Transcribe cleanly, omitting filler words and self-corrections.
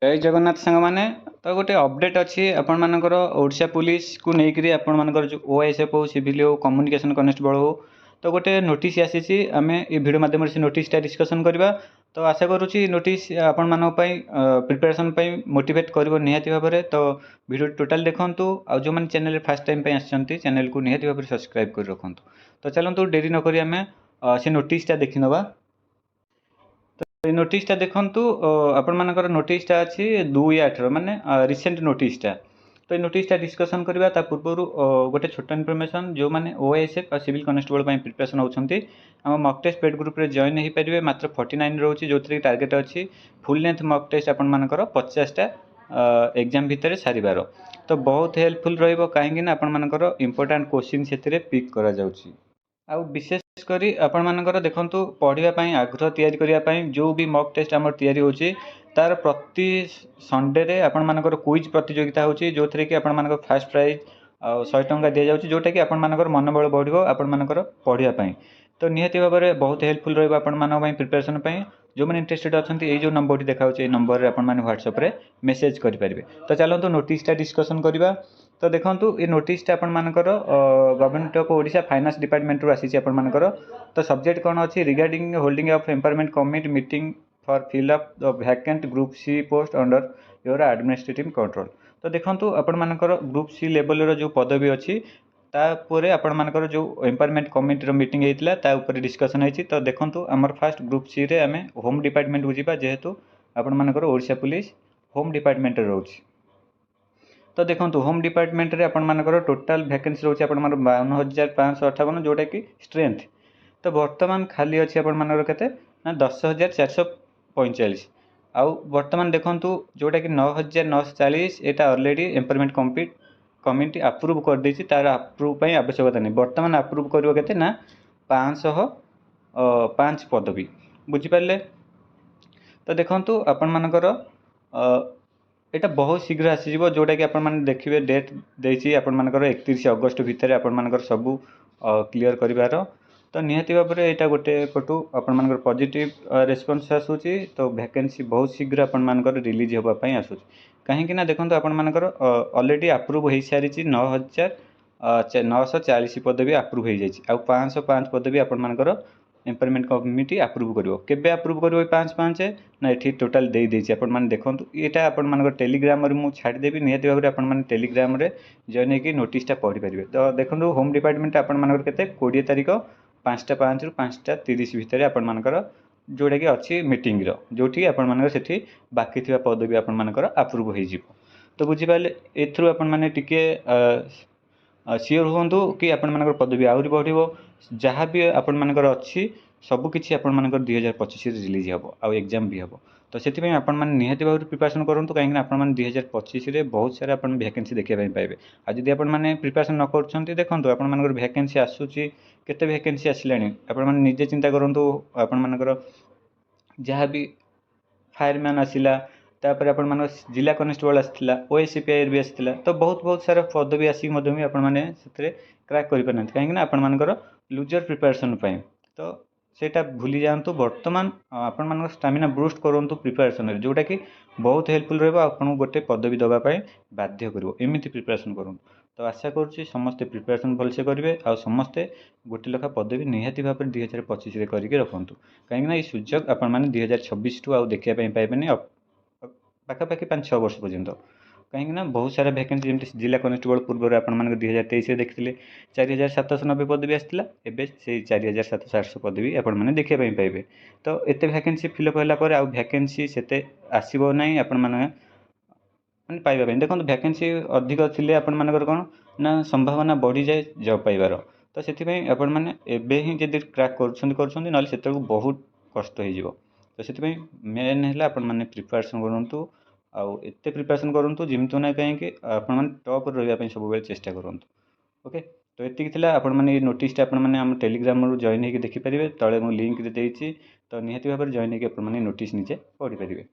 जय जगन्नाथ सांग मैंने तो गोटे अपडेट अच्छी आपर ओडिशा पुलिस को लेकर आपर जो ओएसएफ हो सिविल हो कम्युनिकेशन कनेस्टेबल हो तो गोटे नोटिस आसी आम ये वीडियो माध्यम से नोटिसटा डिस्कसन करवा। तो आशा करुँची नोटिस आपण प्रिपेरेसन मोटिवेट कर निहाती भाव में। तो वीडियो टोटाल देखूँ और जो मैंने चैनल फास्ट टाइम आसछंती चैनल को निहाती भाव में सब्सक्राइब कर रखुँ। तो चलतु डेरी नक आम से नोटिसटा देखी नवा। तो नोटिसटा देखूँ आपण मानकर नोटिसटा अच्छी 2/8 माने रिसेंट नोटिसटा। तो ये नोटिसटा डिस्कसन करवा ता पूर्व गोटे छोट इनफर्मेशन जो मैंने ओएसएफ और सिविल कनेस्टेबल प्रिपरेशन होती आम मक टेस्ट पेड ग्रुप में जॉइन हो पारे मात्र 49 रोचे जो थी टार्गेट अच्छी फुल लेंथ मक टेस्ट आपर 50टा एग्जाम भितर सारिबार। तो बहुत हेल्पफुल रही आपर इंपोर्टाट क्वेश्चन से पिक करा जाउची। आउ विशेष करी आपण मानकर देखंतु पढ़ाई आग्रह तैयारी करने जो भी मक टेस्ट आम तैयारी होची तार प्रति संडे रे आपण मानकर क्विज प्रतियोगिता होची जो थरे कि आपण मानकर फास्ट प्राइज 100 टंका दिया जाउची जोटा कि आपण मानकर मनोबल बढ़िबो आपण मानकर पढ़ाई। तो निहाती भाव में बहुत हेल्पफुल रहिबो आपण मानक पई प्रिपरेशन पई। जो मैंने इंटरेस्टेड अच्छा ये जो नंबर देखा नंबर आपण माने व्हाट्सएप रे मेसेज करेंगे। तो चलतु नोटिसटा डिस्कसन करवा। तो देखो ये नोटिसटा आपण मानकर government of Odisha finance department रू आसी आपण मानकर। तो सब्जेक्ट कौन अच्छी regarding holding of empowerment committee meeting for fill up the vacant group C post under your administrative control. तो देखो आपण मानकर ग्रुप सी लेवल जो पदवी अच्छी तापर आपण मानकर जो एम्पावरमेंट कमिटी मीटिंग होता ता ऊपर डिस्कसन होती। तो देखो आमर फास्ट ग्रुप सी रे आम होम डिपार्टमेंट को जीवा जेहेतु आपण मानकर ओडिशा पुलिस होम डिपार्टमेंट रोचे। तो देखो होम डिपार्टमेंट रे आपण मानकर टोटाल वैकेंसी रोचे आपण 52,558 जोटा कि स्ट्रेंथ। तो वर्तमान खाली अच्छी आपण मानकर केते ना 10,445। आउ वर्तमान देखो जोटा कि 9,940 एटा ऑलरेडी एम्पावरमेंट कमिटी अप्रूव कर देछि तार अप्रूव पई आवश्यकता नहीं। वर्तमान अप्रूव करियो केते ना 505 पदवी बुझी पारले। तो देखो आपण मानकर एटा बहुत शीघ्र आसीजिवो जोटा कि आपण माने देखिबे डेट देछि आपण मानकर 31 अगस्त भितर आपण मानकर सबु क्लियर करिवार। तो निहाती भाव में यहाँ गोटे पटु आपण मानकर पॉजिटिव रेस्पॉन्स आसूची। तो वैकेंसी बहुत शीघ्र आपण मानकर रिलीज होगापाई आसूची कहीं ना देखो आपण मानकर ऑलरेडी अप्रूव हो सारी 9,940 पदवी अप्रूव हो जाए। आ 505 पदवी आपण मानकर एम्पावरमेंट कमिटी अप्रूव करिवो। केबे अप्रूव करिवो 5 ना ये टोटाल दे देछि आपण माने देखंतु एटा आपण मानकर टेलीग्राम रे मु छाड़ी देबी निहाती भाव में आपण माने टेलीग्राम रे जॉइन होकी नोटिसटा पढ़ी पारिबे। तो देखंतु होम डिपार्टमेंट आपण मानकर केते 20 तारिख 5:05 रु 5:30 भितर आपण मानकर जोटा कि अच्छी मीटिंग जोटी आपण मानकर सेठी बाकी थिबा पदवी आपण मानकर अप्रूव हो जिवो। तो बुझी पाले एथ्रु आपण माने टिके सियोर हुंतु कि आपण मानकर पदवी आउरी बढ़िबो जहाँ भी आपण मानकर अच्छी सबकिछि आपण मानकर 2025 रिलीज हम आउ एग्जाम भी हम। तो से आपण माने निहाती भाव प्रिपरेशन करूँ कहीं आपण माने 2025 रे बहुत सारा आपण वैकेंसी देखा पाइबे। आ जदि आपण माने प्रिपरेशन न करछंती देखंतु आपण मानकर वैकेंसी आसुची केते वैकेंसी आसिलानी आपण माने निजे चिंता करंतु। आपण मानकर जहाँ भी फायरमैन आसिला तापर आपण मानकर जिला कनेस्टेबल आसिला ओएससीपीआई भी आसिला। तो बहुत बहुत सारा पदवी आसिक मध्य भी आपण माने सेतरे क्रैक करि पारनथि कहीं ना आपण मानकर लुजर प्रिपरेशन पाई। तो सेटा भूली जातु वर्तमान आपण मानकर स्टामिना बूस्ट करंतु प्रिपरेशन रे जोटा कि बहुत हेल्पफुल रहबो आपन गोटे पदवी दबा पाई बाध्य करिवो एमिति प्रिपरेशन करंतु। तो आशा करुँची समस्ते प्रिपरेशन भलसे करेंगे आ समस्ते गोटे लेखा पदवी निहाती भाव में 2025 रे करके रखुँ कहीं ये सुजोग आपण मैंने 2026 टू आउ देखा पाइबेनि पाखापाखि 5-6 वर्ष पर्यंत कहीं बहुत सारा वैकेंसी जमी जिला कनेस्टेबल पूर्व आप 2023 देखते 4,790 पदवी आसाला एवं से 4,700 पदवी आपने देखा पाइबे। तो एत वैकेंसी फिलअप होगापर आउ वैकेंसी से आसो ना आपण मैंने पाइबा देखो वैकेंसी अधिक थिले आपण मानकर कौन ना संभावना बढ़ी जाए जॉब पाइबार। तो से आपण मैंने एबे ही जब क्रैक कर ना से बहुत कष्ट हो। तो से मेन है आपण मैंने प्रिपरेशन करूँ आउ एते प्रिपरेशन करूँ जिमतु ना कहीं आपण मैंने टॉप रही सब बेले चेष्टा करूँ। ओके तो ये आपण मैंने ये नोटिसटा आपण मैंने आम टेलीग्राम रू जॉइन होकर देखिपारे तले मुझे लिंक देती। तो निहाती भाव में जॉइन होकर नोटिस निजे पढ़ी पारे।